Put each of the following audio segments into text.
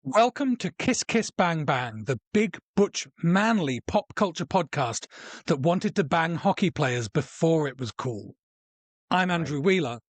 Welcome to Kiss Kiss Bang Bang, the big, butch, manly pop culture podcast that wanted to bang hockey players before it was cool. I'm Andrew Right. Wheeler,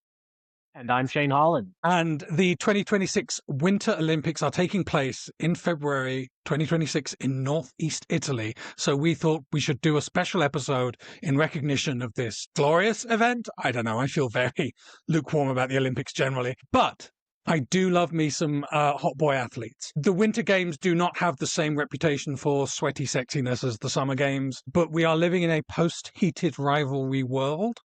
And I'm Shane Holland. and the 2026 Winter Olympics are taking place in February 2026 in northeast Italy. So we thought we should do a special episode in recognition of this glorious event. I don't know, I feel very lukewarm about the Olympics generally, but I do love me some hot boy athletes. The Winter Games do not have the same reputation for sweaty sexiness as the Summer Games, but we are living in a post-heated rivalry world.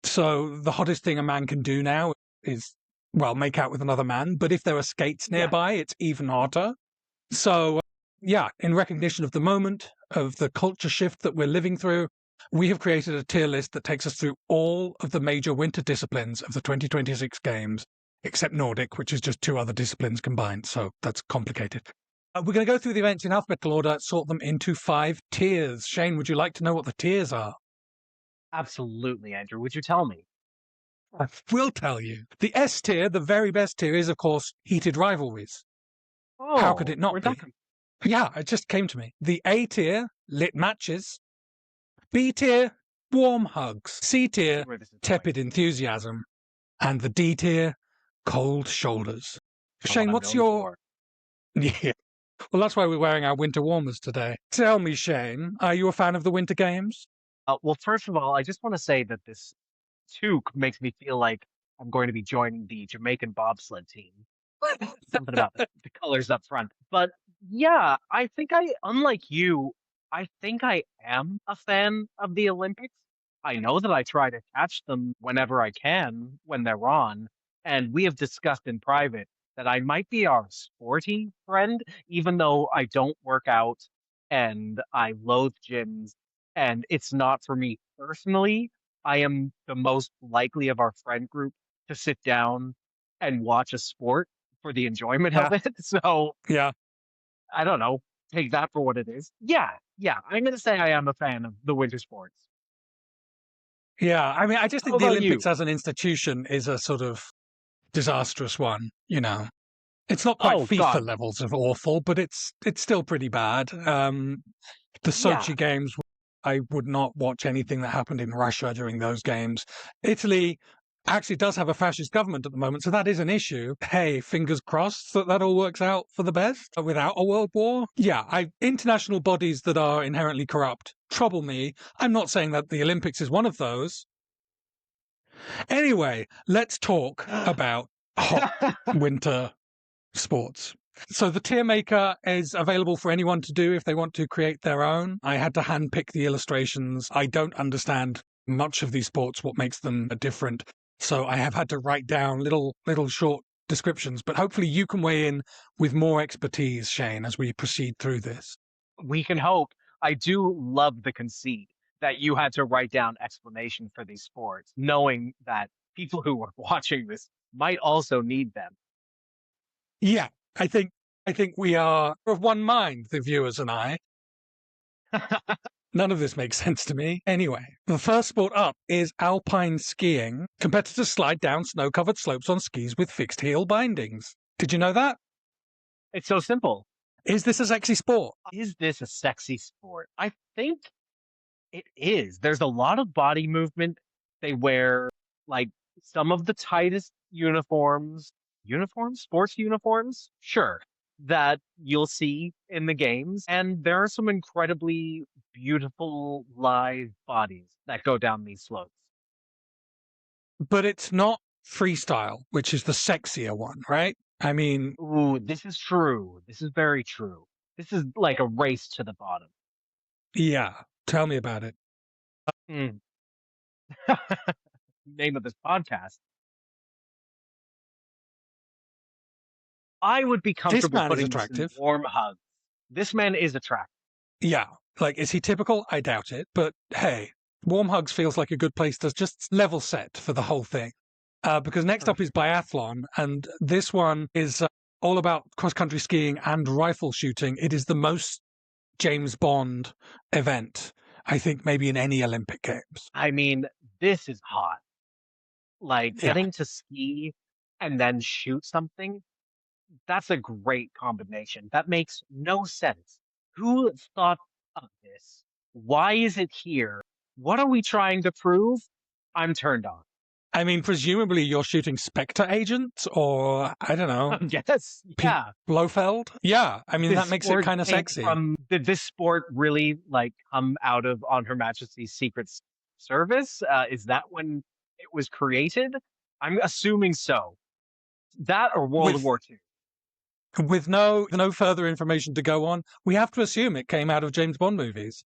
So the hottest thing a man can do now is, well, make out with another man. But if there are skates nearby, it's even hotter. So, yeah, in recognition of the moment, of the culture shift that we're living through, we have created a tier list that takes us through all of the major winter disciplines of the 2026 Games, except Nordic, which is just two other disciplines combined. So that's complicated. We're going to go through the events in alphabetical order, sort them into 5 tiers. Shane, would you like to know what the tiers are? Absolutely, Andrew. Would you tell me? I will tell you. The S tier, the very best tier, is, of course, Heated Rivalries. How could Oh, it not where'd be? that come Yeah, it just came to me. The A tier, Lit Matches. B tier, Warm Hugs. C tier, where this is going? Tepid Enthusiasm. And the D tier, Cold Shoulders. Not what Shane, I'm what's known your... for. Yeah. Well, that's why we're wearing our winter warmers today. Tell me, Shane, are you a fan of the Winter Games? Well, first of all, I just want to say that this too makes me feel like I'm going to be joining the Jamaican bobsled team. Something about the colors up front. But yeah, unlike you, I think I am a fan of the Olympics. I know that I try to catch them whenever I can when they're on. And we have discussed in private that I might be our sporty friend, even though I don't work out and I loathe gyms and it's not for me personally. I am the most likely of our friend group to sit down and watch a sport for the enjoyment Yeah, of it. So yeah. I don't know. Take that for what it is. Yeah. I'm gonna say I am a fan of the winter sports. Yeah, I mean, I just How think the about Olympics you? as an institution is a sort of disastrous one, you know. It's not quite Oh FIFA God, levels of awful, but it's still pretty bad. The yeah. Sochi games, I would not watch anything that happened in Russia during those games. Italy actually does have a fascist government at the moment, so that is an issue. Hey, fingers crossed that that all works out for the best without a world war. Yeah, international bodies that are inherently corrupt trouble me. I'm not saying that the Olympics is one of those. Anyway, let's talk about hot winter sports. So the tier maker is available for anyone to do if they want to create their own. I had to handpick the illustrations. I don't understand much of these sports, what makes them different. So I have had to write down little short descriptions, but hopefully you can weigh in with more expertise, Shane, as we proceed through this. We can hope. I do love the conceit that you had to write down explanation for these sports, knowing that people who are watching this might also need them. Yeah, I think we are of one mind, the viewers and I. None of this makes sense to me. Anyway, the first sport up is Alpine Skiing. Competitors slide down snow-covered slopes on skis with fixed heel bindings. Did you know that? It's so simple. Is this a sexy sport? Is this a sexy sport? I think it is. There's a lot of body movement. They wear like some of the tightest sports uniforms, sure, that you'll see in the games. And there are some incredibly beautiful live bodies that go down these slopes. But it's not freestyle, which is the sexier one, right? I mean, Ooh, this is true. This is very true. This is like a race to the bottom. yeah, tell me about it. Mm. Name of this podcast. I would be This comfortable man is putting this in attractive. warm hugs. This man is attractive. Yeah, like, is he typical? I doubt it. But hey, Warm Hugs feels like a good place to just level set for the whole thing. Because next up is Perfect. Biathlon, and this one is all about cross-country skiing and rifle shooting. It is the most James Bond event, I think, maybe in any Olympic Games. I mean, this is hot. Like Yeah, getting to ski and then shoot something. That's a great combination. That makes no sense. Who thought of this? Why is it here? What are we trying to prove? I'm turned on. I mean, presumably you're shooting Spectre agents or, I don't know, Yes, Pete yeah. Blofeld. Yeah, I mean, This that makes it sport kind of came sexy. from, did this sport really like come out of On Her Majesty's Service? Is that when it was created? I'm assuming so. That or World With War II. with no further information to go on, we have to assume it came out of James Bond movies.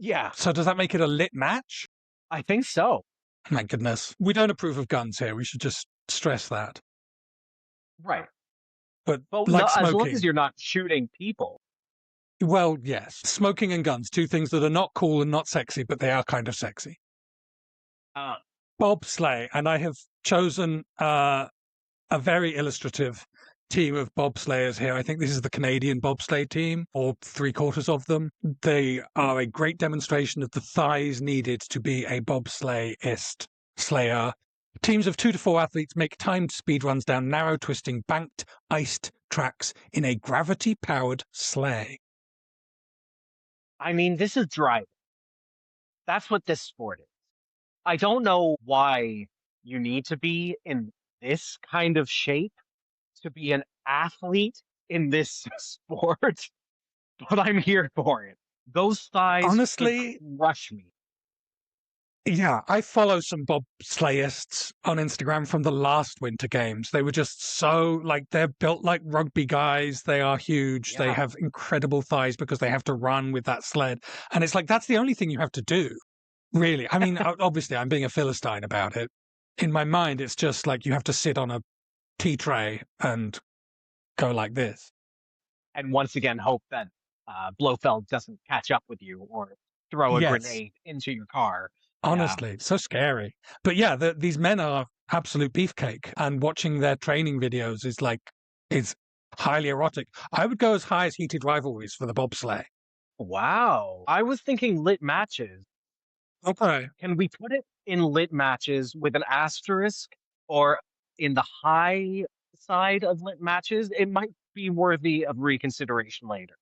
Yeah, So does that make it a lit match? I think so. My goodness. We don't approve of guns here. We should just stress that. Right. But But no, like as long as smoking, you're not shooting people. well, yes, smoking and guns, two things that are not cool and not sexy, but they are kind of sexy. Uh, Bobsleigh, and I have chosen a very illustrative team of bobsleighers here. I think this is the Canadian bobsleigh team, or three-quarters of them. They are a great demonstration of the thighs needed to be a bobsleighist slayer. Teams of 2 to 4 athletes make timed speed runs down narrow, twisting, banked, iced tracks in a gravity-powered sleigh. I mean, this is driving. That's what this sport is. I don't know why you need to be in this kind of shape to be an athlete in this sport, but I'm here for it. Those thighs should Honestly, crush me. yeah, I follow some bobsleighists on Instagram from the last Winter Games. They were just so like they're built like rugby guys. They are huge. They Yeah. have incredible thighs because they have to run with that sled. And it's like that's the only thing you have to do, really. I mean, obviously, I'm being a philistine about it. In my mind, it's just like you have to sit on a tea tray and go like this. And once again, hope that Blofeld doesn't catch up with you or throw a Yes, grenade into your car. Yeah. honestly, so scary. But yeah, these men are absolute beefcake, and watching their training videos is highly erotic. I would go as high as Heated Rivalries for the bobsleigh. Wow. I was thinking lit matches. Okay. Can we put it in lit matches with an asterisk or in the high side of lit matches? It might be worthy of reconsideration later.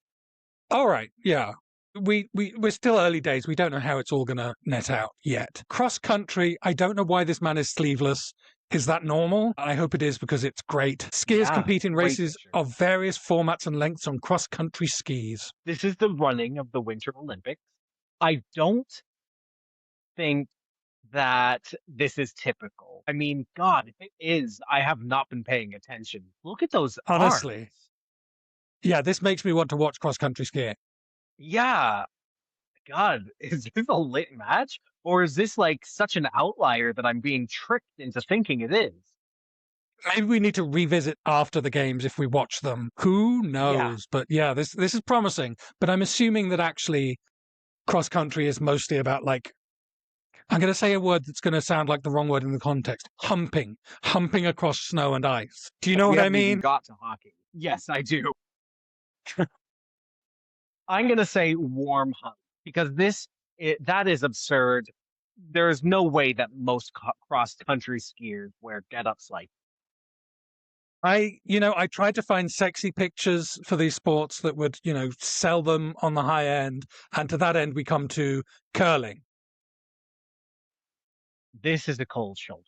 All right. Yeah. We're still early days. We don't know how it's all going to net out yet. Cross country, I don't know why this man is sleeveless. Is that normal? I hope it is because it's great. Skiers Yeah, compete in great races picture. of various formats and lengths on cross country skis. This is the running of the Winter Olympics. I don't think that this is typical. I mean, God, if it is, I have not been paying attention. Look at those arms. Honestly. Yeah, this makes me want to watch cross country skiing. Yeah, God, is this a lit match? Or is this like such an outlier that I'm being tricked into thinking it is? Maybe we need to revisit after the games if we watch them. Who Yeah, knows? But yeah, this is promising. But I'm assuming that actually cross country is mostly about like I'm going to say a word that's going to sound like the wrong word in the context. Humping across snow and ice. Do you know we what I haven't even mean? got to hockey. Yes, I do. I'm going to say warm hunt because that is absurd. There's no way that most cross country skiers wear get-ups like. I tried to find sexy pictures for these sports that would, sell them on the high end. And to that end, we come to curling. This is a cold shoulder.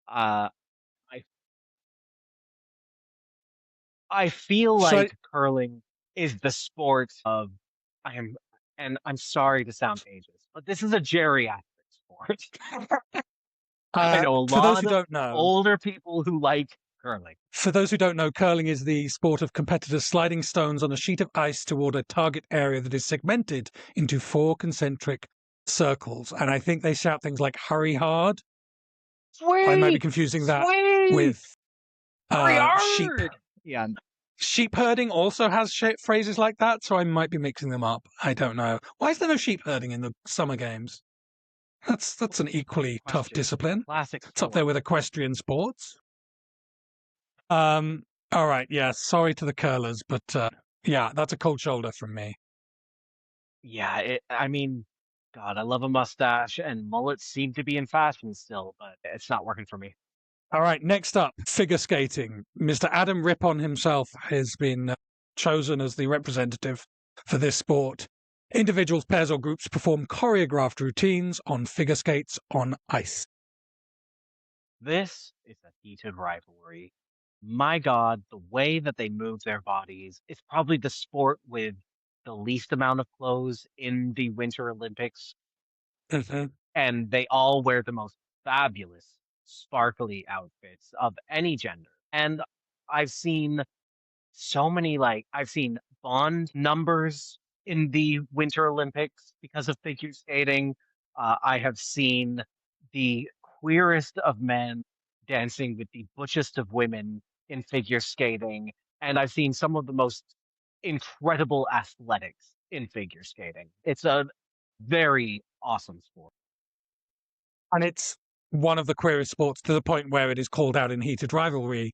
Uh, I I feel Should like curling is the sport of I am, and I'm sorry to sound ageist, but this is a geriatric sport. I know a for those lot who of don't know, older people who like curling. curling is the sport of competitors sliding stones on a sheet of ice toward a target area that is segmented into 4 concentric circles. And I think they shout things like "hurry hard." I might be Sweet, confusing that sweet, with hurry sheep. hard. Yeah, Sheep herding also has phrases like that, so I might be mixing them up. I don't know. Why is there no sheep herding in the summer games? That's an equally tough question. discipline. Classic It's up there sport. with equestrian sports. All right, yeah. Sorry to the curlers, but yeah, that's a cold shoulder from me. Yeah, I mean, God, I love a mustache, and mullets seem to be in fashion still, but it's not working for me. All right, next up, figure skating. Mr. Adam Rippon himself has been chosen as the representative for this sport. Individuals, pairs, or groups perform choreographed routines on figure skates on ice. This is a heated rivalry. My God, the way that they move their bodies is probably the sport with the least amount of clothes in the Winter Olympics, Mhm. and they all wear the most fabulous, sparkly outfits of any gender. And I've seen I've seen Bond numbers in the Winter Olympics because of figure skating. I have seen the queerest of men dancing with the butchest of women in figure skating, and I've seen some of the most incredible athletics in figure skating. It's a very awesome sport. And it's one of the queerest sports to the point where it is called out in Heated Rivalry.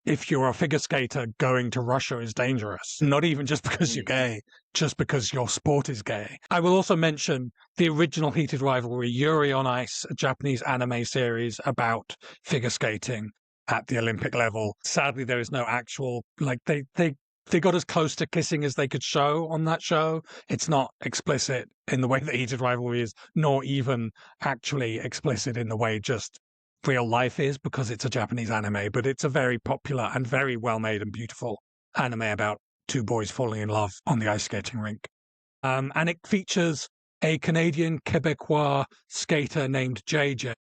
If you're a figure skater, going to Russia is dangerous. Not even just because you're Mm. gay, just because your sport is gay. I will also mention the original Heated Rivalry, Yuri on Ice, a Japanese anime series about figure skating at the Olympic level. Sadly, there is no actual, like, they got as close to kissing as they could show on that show. It's not explicit in the way that Heated Rivalry is, nor even actually explicit in the way just real life is, because it's a Japanese anime, but it's a very popular and very well made and beautiful anime about two boys falling in love on the ice skating rink. And it features a Canadian Quebecois skater named JJ,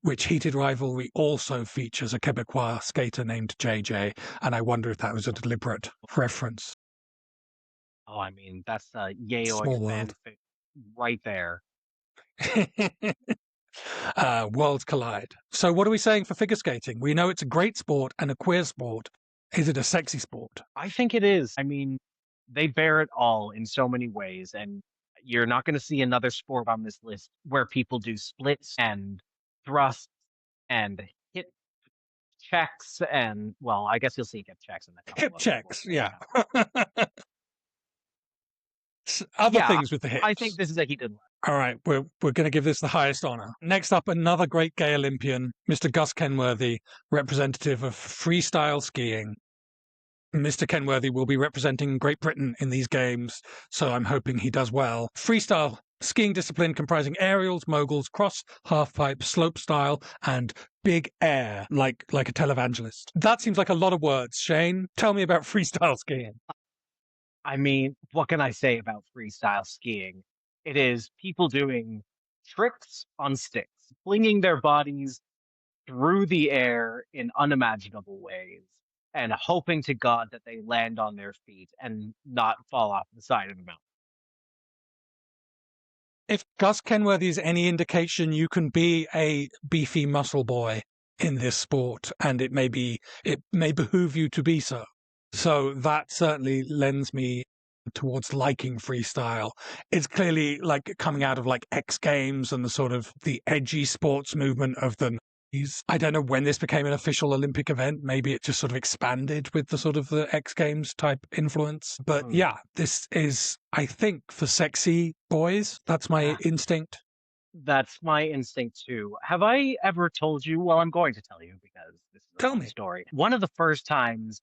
which Heated Rivalry also features a Quebecois skater named JJ. And I wonder if that was a deliberate reference. Oh, I mean, that's a Yayoi Small world. fanfic right there. Worlds collide. So, what are we saying for figure skating? We know it's a great sport and a queer sport. Is it a sexy sport? I think it is. I mean, they bear it all in so many ways, and you're not going to see another sport on this list where people do splits and thrusts and hip checks and well, I guess you'll see hip checks in a Hip couple other checks, sports coming yeah. up. Other Yeah, things with the I think hips. this is a heated one. All right, we're going to give this the highest honor. Next up, another great gay Olympian, Mr. Gus Kenworthy, representative of freestyle skiing. Mr. Kenworthy will be representing Great Britain in these games, so I'm hoping he does well. Freestyle skiing discipline comprising aerials, moguls, cross, halfpipe, slope style, and big air, like a televangelist. That seems like a lot of words. Shane, tell me about freestyle skiing. I mean, what can I say about freestyle skiing? It is people doing tricks on sticks, flinging their bodies through the air in unimaginable ways and hoping to God that they land on their feet and not fall off the side of the mountain. If Gus Kenworthy is any indication, you can be a beefy muscle boy in this sport, and it may behoove you to be so. So that certainly lends me towards liking freestyle. It's clearly like coming out of like X Games and the sort of the edgy sports movement of the 90s. I don't know when this became an official Olympic event. Maybe it just sort of expanded with the sort of the X Games type influence. But Hmm. yeah, this is, I think, for sexy boys. That's my Ah, instinct. that's my instinct too. Have I ever told you? Well, I'm going to tell you because this is a Tell fun me. story. One of the first times,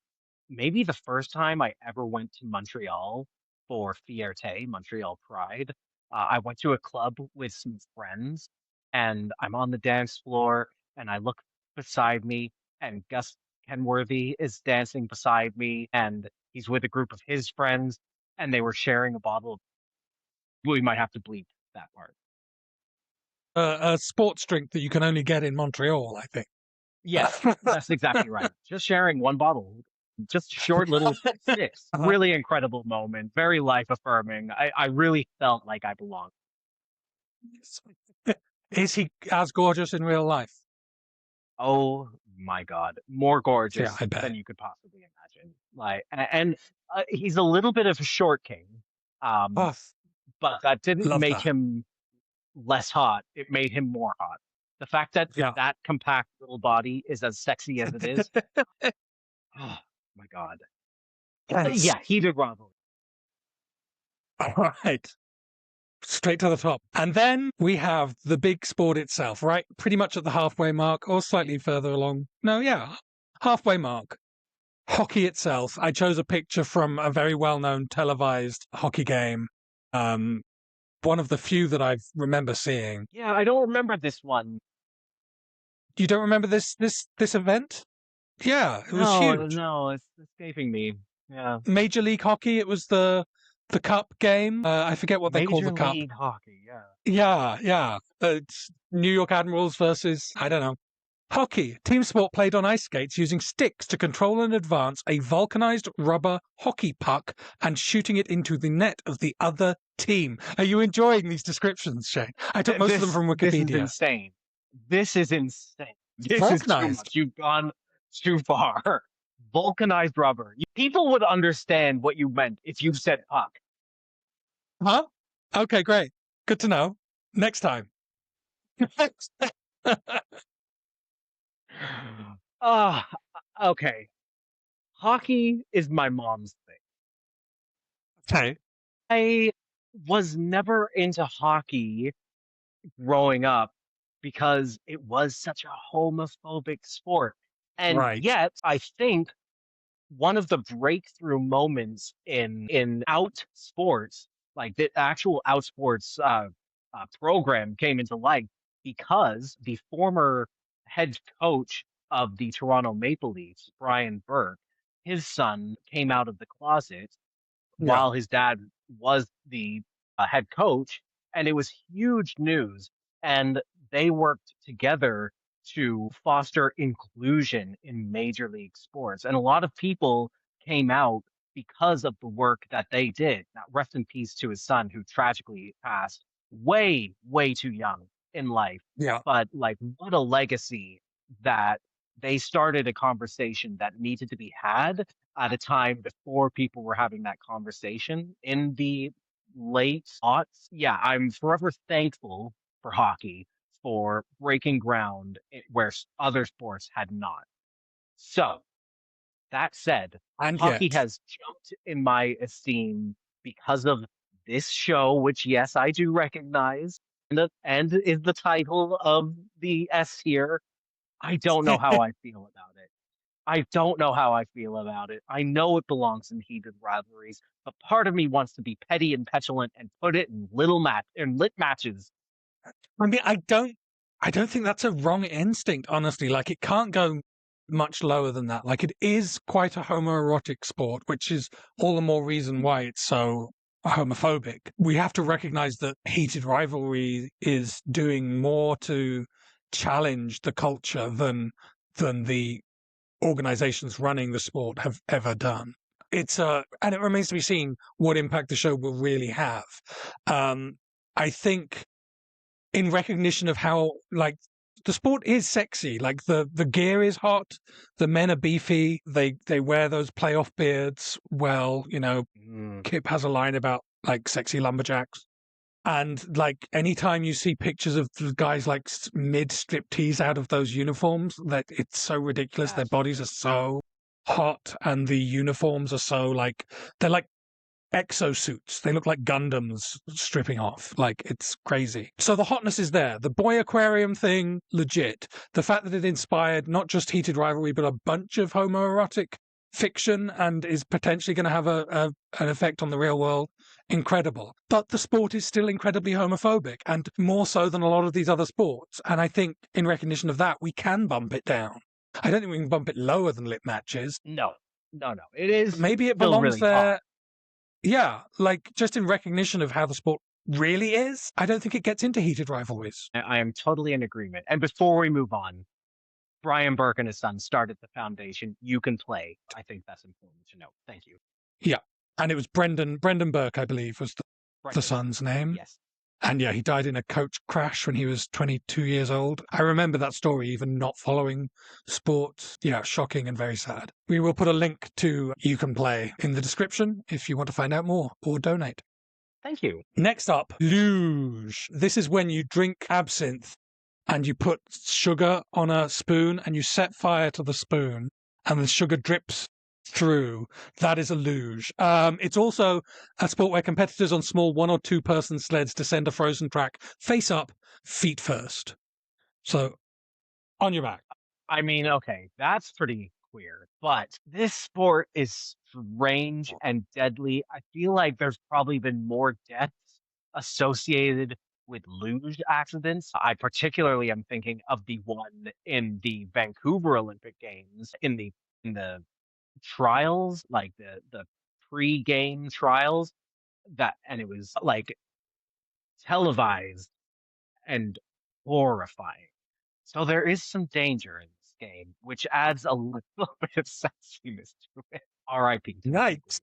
maybe the first time I ever went to Montreal for Fierté, Montreal Pride, I went to a club with some friends and I'm on the dance floor and I look beside me and Gus Kenworthy is dancing beside me and he's with a group of his friends and they were sharing a bottle of, we might have to bleep that part. A sports drink that you can only get in Montreal, I think. Yes, that's exactly right. Just sharing one bottle, just short little six. Uh-huh. Really incredible moment, very life affirming. I really felt like I belonged. Is he as gorgeous in real life? Oh my God, more Yeah, gorgeous I bet. than you could possibly imagine. He's a little bit of a short king, um, Oh, but that didn't love make that. him less hot. It made him more hot. The fact that Yeah. that compact little body is as sexy as it is, oh my God. Yes. Yeah, heated rivalry. All right. straight to the top. And then we have the big sport itself, right? Pretty much at the halfway mark or slightly further along. No, yeah, halfway mark. Hockey itself. I chose a picture from a very well-known televised hockey game. One of the few that I remember seeing. Yeah, I don't remember this one. You don't remember this event? Yeah, it was No, huge. no, it's escaping me. Yeah. Major League Hockey. It was the cup game. I forget what they call Major the cup. League Hockey, yeah. Yeah, yeah. It's New York Admirals versus, I don't know. Hockey. Team sport played on ice skates using sticks to control and advance a vulcanized rubber hockey puck and shooting it into the net of the other team. Are you enjoying these descriptions, Shane? I took most of them from This is Wikipedia. insane. This is insane. This is too Vulcanized. much. You've gone too far. Vulcanized rubber. People would understand what you meant if you said puck. Huh? Okay, great. Good to know. Next time. Okay. Hockey is my mom's thing. Okay. I was never into hockey growing up because it was such a homophobic sport. And Right. yet, I think one of the breakthrough moments in out sports, like the actual out sports program, came into light because the former head coach of the Toronto Maple Leafs, Brian Burke, his son came out of the closet Yeah. while his dad was the head coach, and it was huge news. And they worked together to foster inclusion in major league sports. And a lot of people came out because of the work that they did. Now, rest in peace to his son, who tragically passed way, way too young in life. Yeah. But like, what a legacy that they started a conversation that needed to be had at a time before people were having that conversation in the late aughts. Yeah, I'm forever thankful for hockey for breaking ground where other sports had not. So, that said, And hockey yet. has jumped in my esteem because of this show, which, yes, I do recognize, and is the title of the S here. I don't know how I feel about it. I don't know how I feel about it. I know it belongs in heated rivalries, but part of me wants to be petty and petulant and put it in lit matches. I mean, I don't think that's a wrong instinct, honestly. Like, it can't go much lower than that. Like, it is quite a homoerotic sport, which is all the more reason why it's so homophobic. We have to recognize that heated rivalry is doing more to challenge the culture than the organizations running the sport have ever done. And it remains to be seen what impact the show will really have. I think in recognition of how, like, the sport is sexy, like the gear is hot, the men are beefy, they wear those playoff beards well, Kip has a line about like sexy lumberjacks. And like anytime you see pictures of the guys like mid striptease out of those uniforms, that it's so ridiculous. Their bodies are so hot, and the uniforms are so like they're like exosuits. They look like Gundams stripping off. Like, it's crazy. So the hotness is there. The boy aquarium thing, legit. The fact that it inspired not just heated rivalry, but a bunch of homoerotic fiction and is potentially going to have an effect on the real world, incredible. But the sport is still incredibly homophobic, and more so than a lot of these other sports. And I think in recognition of that, we can bump it down. I don't think we can bump it lower than lit matches. No. It is maybe it still belongs really there. hot. Yeah, like just in recognition of how the sport really is. I don't think it gets into heated rivalries. I am totally in agreement. And before we move on, Brian Burke and his son started the foundation. You can play. I think that's important to note. Thank you. Yeah. And it was Brendan Burke, I believe, was the son's name. Yes. And yeah, he died in a coach crash when he was 22 years old. I remember that story, even not following sports. Yeah, shocking and very sad. We will put a link to You Can Play in the description if you want to find out more or donate. Thank you. Next up, luge. This is when you drink absinthe and you put sugar on a spoon and you set fire to the spoon and the sugar drips True. That is a luge. It's also a sport where competitors on small 1 or 2 person sleds descend a frozen track face up, feet first. So on your back. I mean, okay, that's pretty queer, but this sport is strange and deadly. I feel like there's probably been more deaths associated with luge accidents. I particularly am thinking of the one in the Vancouver Olympic Games in the trials, like the pre-game trials and it was like televised and horrifying. So there is some danger in this game, which adds a little bit of sexiness to it. R.I.P. to the people Yikes.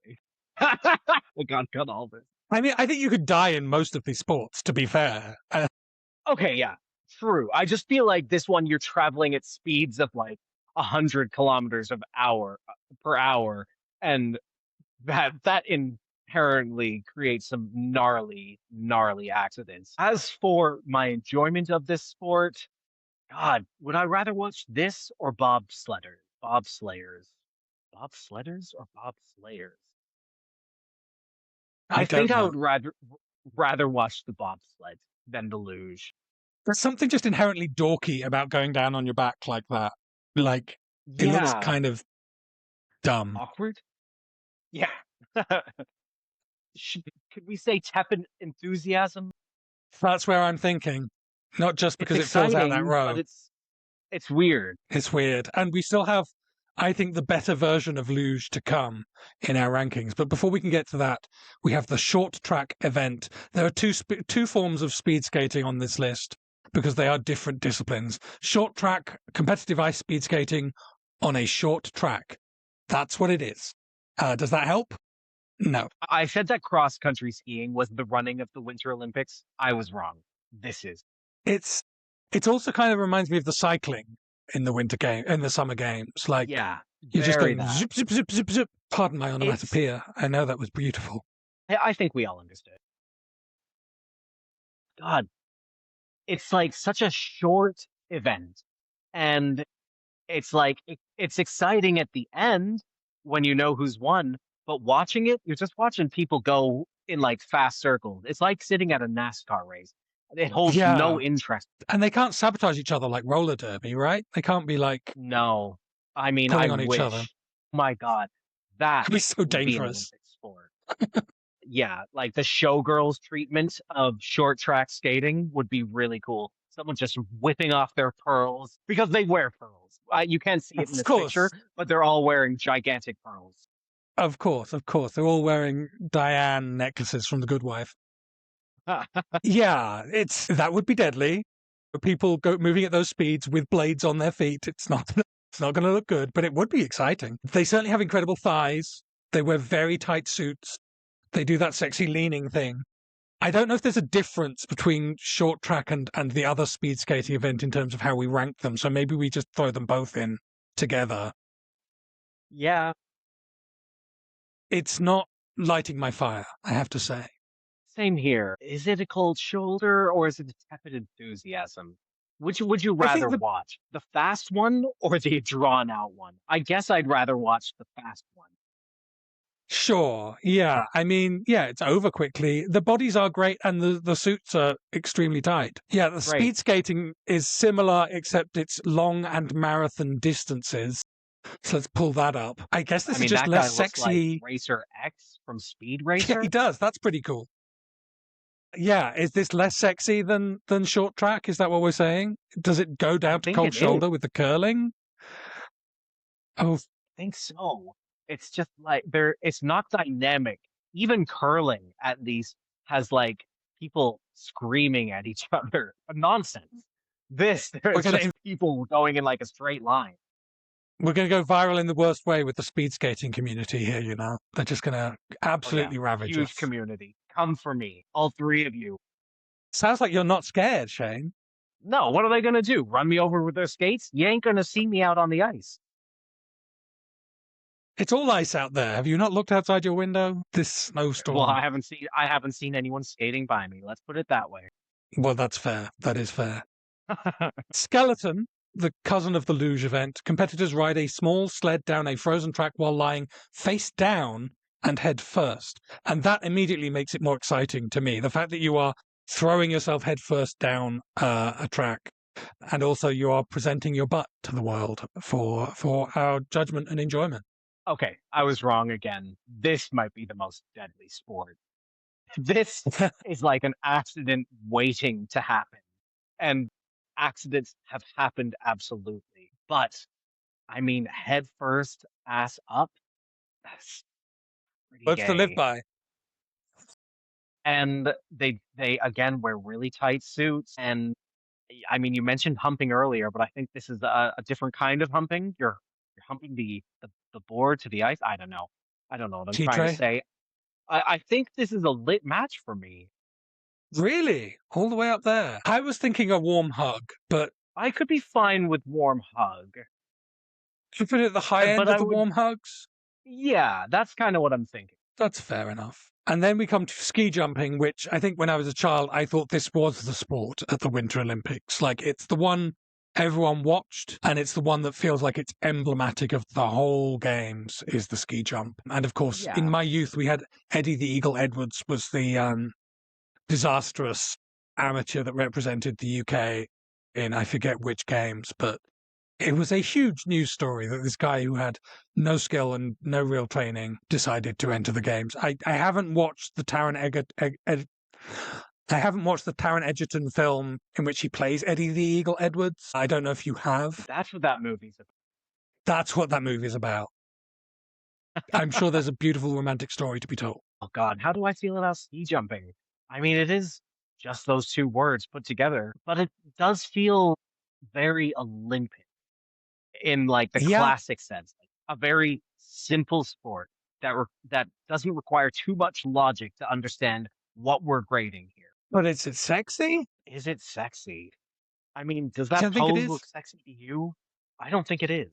who passed away. I can't cut all this. I mean, I think you could die in most of these sports, to be fair. Okay, yeah, true. I just feel like this one you're traveling at speeds of like 100 kilometers per hour, and that inherently creates some gnarly accidents. As for my enjoyment of this sport, God, would I rather watch this or bobsleighers? Bobsledders or bobsleighers? I I don't think I know. would rather watch the bobsled than the luge. There's something just inherently dorky about going down on your back like that. Like, it looks Yeah, kind of dumb. awkward. Yeah. Could we say tepid enthusiasm? That's where I'm thinking. Not just It's because it fills out that exciting, row. but it's weird. It's weird. And we still have, I think, the better version of luge to come in our rankings. But before we can get to that, we have the short track event. There are two forms of speed skating on this list because they are different disciplines. Short track, competitive ice speed skating on a short track. That's what it is. Does that help? No. I said that cross country skiing was the running of the Winter Olympics. I was wrong. This is. It's also kind of reminds me of the cycling in the summer games. Like, Yeah, you're just very going that. zip, zip, zip, zip, zip. Pardon my It's. onomatopoeia. I know that was beautiful. I think we all understood. God, it's like such a short event, and it's like it's exciting at the end when you know who's won, but watching it, you're just watching people go in like fast circles. It's like sitting at a NASCAR race. It holds Yeah. no interest. And they can't sabotage each other like roller derby, right? They can't be like No. I mean, I pulling on each other. wish. My God, that It'd be so would be an dangerous. Olympic sport. Yeah, like the showgirls treatment of short track skating would be really cool. Someone just whipping off their pearls because they wear pearls. You can't see it in Of this course. picture, but they're all wearing gigantic pearls. Of course. They're all wearing Diane necklaces from The Good Wife. Yeah, that would be deadly. People moving at those speeds with blades on their feet. It's not going to look good, but it would be exciting. They certainly have incredible thighs. They wear very tight suits. They do that sexy leaning thing. I don't know if there's a difference between short track and the other speed skating event in terms of how we rank them. So maybe we just throw them both in together. Yeah, It's not lighting my fire, I have to say. same here. Is it a cold shoulder or is it a tepid enthusiasm? Which would you I think rather watch? The fast one or the drawn out one? I guess I'd rather watch the fast one. Sure. Yeah. I mean, yeah, it's over quickly. The bodies are great and the suits are extremely tight. Yeah, the Great. speed skating is similar, except it's long and marathon distances. So let's pull that up. I guess this I mean, is just that less guy looks sexy. like Racer X from Speed Yeah, Racer. he does. That's pretty cool. Yeah, is this less sexy than short track? Is that what we're saying? Does it go down to think cold it shoulder is. with the curling? Oh, I think so. It's just like it's not dynamic. Even curling, at least, has like people screaming at each other. Nonsense. There's gonna just people going in like a straight line. we're going to go viral in the worst way with the speed skating community here, you know. They're just going to Oh yeah, absolutely ravage huge us. community. Come for me, all three of you. Sounds like you're not scared, Shane. No, what are they gonna do? Run me over with their skates? You ain't gonna see me out on the ice. It's all ice out there. Have you not looked outside your window? This snowstorm. Well, I haven't seen anyone skating by me. Let's put it that way. Well, that's fair. That is fair. Skeleton, the cousin of the luge event. Competitors ride a small sled down a frozen track while lying face down and head first. And that immediately makes it more exciting to me. The fact that you are throwing yourself head first down a track, and also you are presenting your butt to the world for our judgment and enjoyment. Okay, I was wrong again. This might be the most deadly sport. This is like an accident waiting to happen. And accidents have happened absolutely. But I mean, head first, ass up, that's pretty Words to live gay. by. And they again wear really tight suits. And I mean, you mentioned humping earlier, but I think this is a different kind of humping. You're humping the board to the ice. I don't know. I don't know what I'm Tea trying to tray. say. I think this is a lit match for me. Really? All the way up there? I was thinking a warm hug, but I could be fine with warm hug, if you put it at the high but end of I the would, warm hugs, yeah, that's kind of what I'm thinking. that's fair enough. And then we come to ski jumping, which I think when I was a child, I thought this was the sport at the Winter Olympics. Like, it's the one everyone watched, and it's the one that feels like it's emblematic of the whole games, is the ski jump. And of course, in Yeah, my youth, we had Eddie the Eagle Edwards was the disastrous amateur that represented the UK in I forget which games, but it was a huge news story that this guy who had no skill and no real training decided to enter the games. I haven't watched the I haven't watched the Taron Egerton film in which he plays Eddie the Eagle Edwards. I don't know if you have. that's what that movie's about. That's what that movie is about. I'm sure there's a beautiful romantic story to be told. Oh God, how do I feel about ski jumping? I mean, it is just those two words put together, but it does feel very Olympic in like the Yeah, classic sense, like a very simple sport that doesn't require too much logic to understand what we're grading here. but is it sexy? Is it sexy? I mean, does I that don't think it pose is. look sexy to you? I don't think it is.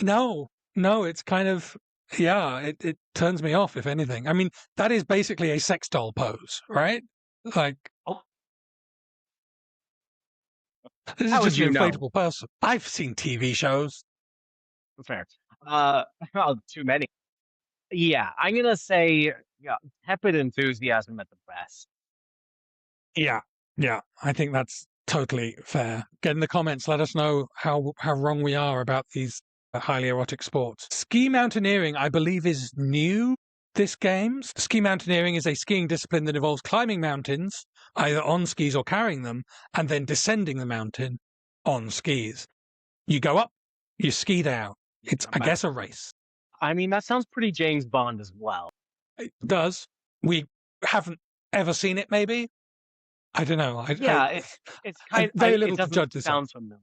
No, no, it's kind of, yeah, it turns me off, if anything. I mean, that is basically a sex doll pose, right? Like, Oh, this is how would just you an know? inflatable person. I've seen TV shows. Fair. Uh, well, too many. Yeah, I'm gonna say yeah, tepid enthusiasm at the best. Yeah, yeah, I think that's totally fair. Get in the comments, let us know how wrong we are about these highly erotic sports. Ski mountaineering, I believe, is new this games. Ski mountaineering is a skiing discipline that involves climbing mountains, either on skis or carrying them, and then descending the mountain on skis. You go up, you ski down. It's, Come I back. guess, a race. I mean, that sounds pretty James Bond as well. It does. We haven't ever seen it, maybe. I don't know. Yeah, it's kind. Very It little to doesn't judge this on. sound familiar.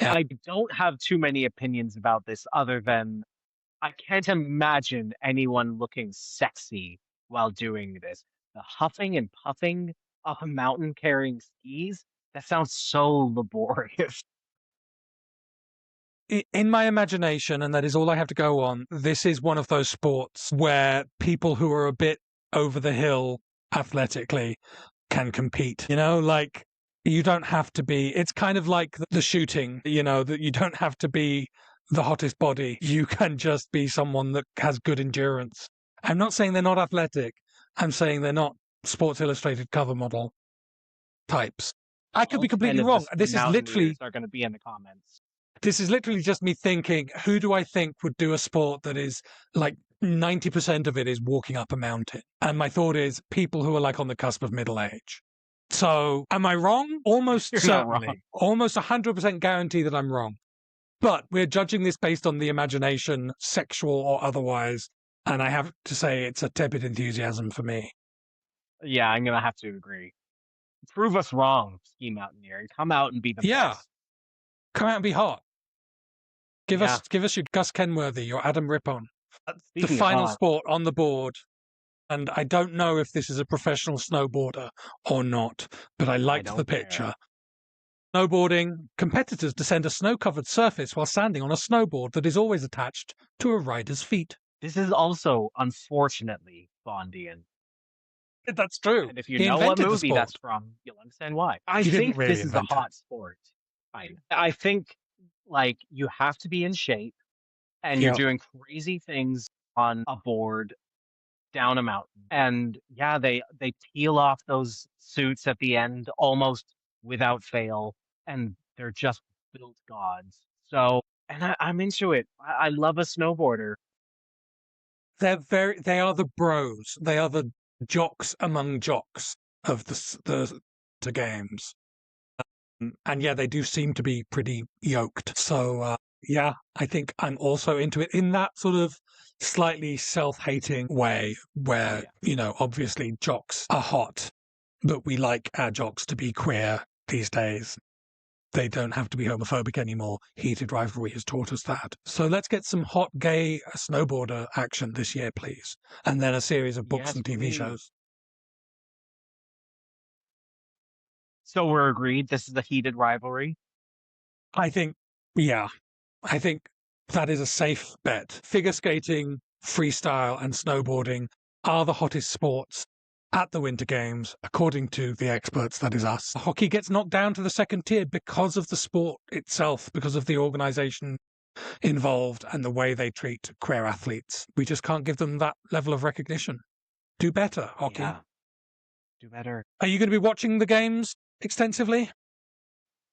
Yeah. I don't have too many opinions about this other than I can't imagine anyone looking sexy while doing this. The huffing and puffing up a mountain carrying skis, that sounds so laborious. In my imagination, and that is all I have to go on, this is one of those sports where people who are a bit over the hill athletically can compete. You know, like you don't have to be, it's kind of like the shooting, you know, that you don't have to be the hottest body. You can just be someone that has good endurance. I'm not saying they're not athletic. I'm saying they're not Sports Illustrated cover model types. I could All be 10 completely of wrong. the Mountaineers are going to be in the comments. This is literally just me thinking, who do I think would do a sport that is like 90% of it is walking up a mountain? And my thought is people who are like on the cusp of middle age. So am I wrong? Almost You're not wrong. certainly. Almost 100% guarantee that I'm wrong. But we're judging this based on the imagination, sexual or otherwise. And I have to say it's a tepid enthusiasm for me. Yeah, I'm going to have to agree. Prove us wrong, Ski Mountaineering. Come out and be the Yeah. best. Come out and be hot. Give Yeah. us your Gus Kenworthy, your Adam Rippon. The Speaking of final hot, sport on the board. And I don't know if this is a professional snowboarder or not, but I liked the don't care. picture. Snowboarding, competitors descend a snow-covered surface while standing on a snowboard that is always attached to a rider's feet. This is also, unfortunately, Bondian. That's true. And if you He know what invented the movie sport. that's from, you'll understand why. I He didn't think really this is a invent it. hot sport. fine. I think like you have to be in shape and you're Yeah. doing crazy things on a board down a mountain. And yeah, they peel off those suits at the end almost without fail, and they're just built gods. So, and I'm into it. I love a snowboarder. They are the bros. They are the jocks among jocks of the games. And yeah, they do seem to be pretty yoked. So yeah, I think I'm also into it in that sort of slightly self-hating way Oh where, yeah, obviously jocks are hot, but we like our jocks to be queer these days. They don't have to be homophobic anymore. Heated Rivalry has taught us that. So let's get some hot gay snowboarder action this year, please. And then a series of books yes, and TV please. shows. So we're agreed. This is a heated rivalry. I think, yeah, I think that is a safe bet. Figure skating, freestyle, and snowboarding are the hottest sports at the Winter Games, according to the experts, that is us. Hockey gets knocked down to the second tier because of the sport itself, because of the organisation involved and the way they treat queer athletes. We just can't give them that level of recognition. Do better, hockey. Yeah, do better. Are you going to be watching the games extensively?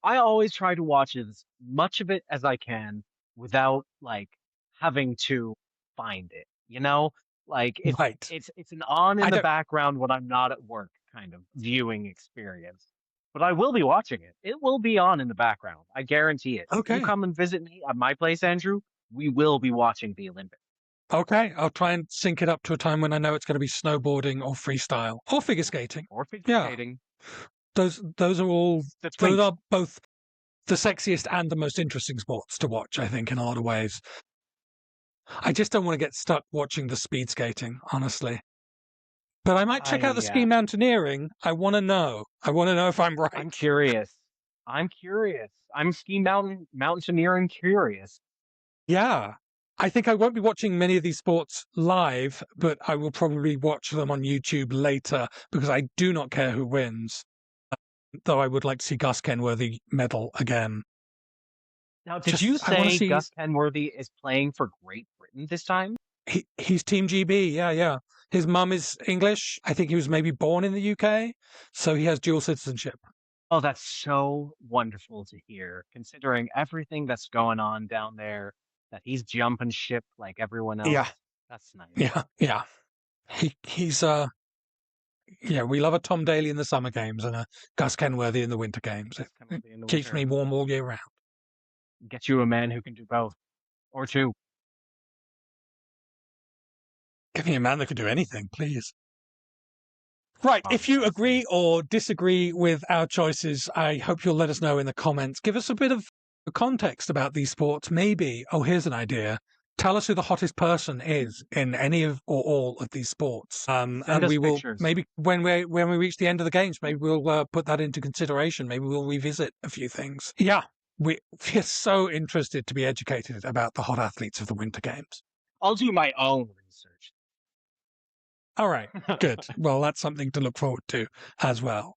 I always try to watch as much of it as I can without like having to find it. You know, like Right. it's an on in I the don't. background when I'm not at work kind of viewing experience. But I will be watching it. It will be on in the background. I guarantee it. If you Okay. come and visit me at my place, Andrew, we will be watching the Olympics Okay. I'll try and sync it up to a time when I know it's going to be snowboarding or freestyle or figure skating. or figure Yeah. skating. Those are all. The Those twinks. are both the sexiest and the most interesting sports to watch, I think, in a lot of ways. I just don't want to get stuck watching the speed skating, honestly. But I might check out the ski I mountaineering. I want to know. I want to know if I'm right. I'm curious. I'm curious. I'm ski mountaineering curious. Yeah. I think I won't be watching many of these sports live, but I will probably watch them on YouTube later because I do not care who wins. Though I would like to see Gus Kenworthy medal again. Now, did Just you I want to say see Gus Kenworthy is playing for Great Britain this time? he's Team GB. Yeah, yeah. His mum is English. I think he was maybe born in the UK, so he has dual citizenship. Oh, that's so wonderful to hear, considering everything that's going on down there, that he's jumping ship like everyone else. Yeah, That's nice. yeah, yeah. He's yeah. We love a Tom Daly in the summer games and a Gus Kenworthy in the winter games. Gus It Kenworthy in the keeps winter. me warm all year round. Get you a man who can do both, or two. Give me a man that can do anything, please. Right. Oh, If you trust me. agree or disagree with our choices, I hope you'll let us know in the comments. Give us a bit of context about these sports. Maybe, oh, here's an idea. Tell us who the hottest person is in any of or all of these sports. Send And us we will pictures. maybe when we reach the end of the games, maybe we'll put that into consideration. Maybe we'll revisit a few things. Yeah, we're so interested to be educated about the hot athletes of the Winter Games. I'll do my own research. All right, good. Well, that's something to look forward to as well.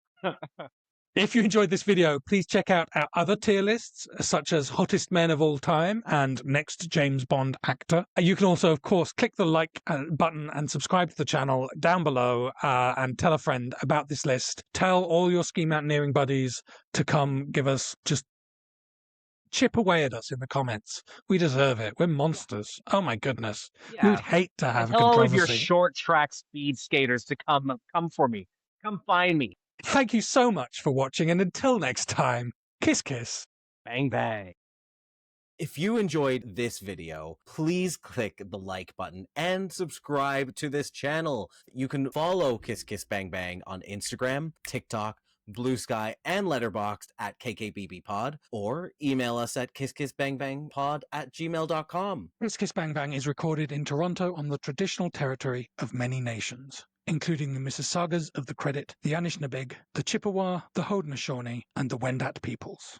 If you enjoyed this video, please check out our other tier lists, such as Hottest Men of All Time and Next James Bond Actor. You can also, of course, click the like button and subscribe to the channel down below and tell a friend about this list. Tell all your ski mountaineering buddies to come give us, just chip away at us in the comments. We deserve it. We're monsters. Oh my goodness. We would Yeah. hate to And have a tell all of your controversy. short track speed skaters to come for me. Come find me. Thank you so much for watching, and until next time, kiss kiss. Bang bang. If you enjoyed this video, please click the like button and subscribe to this channel. You can follow Kiss Kiss Bang Bang on Instagram, TikTok, Blue Sky, and Letterboxd at KKBBpod, or email us at kisskissbangbangpod@gmail.com. Kiss Kiss Bang Bang is recorded in Toronto on the traditional territory of many nations, including the Mississaugas of the Credit, the Anishinaabeg, the Chippewa, the Haudenosaunee, and the Wendat peoples.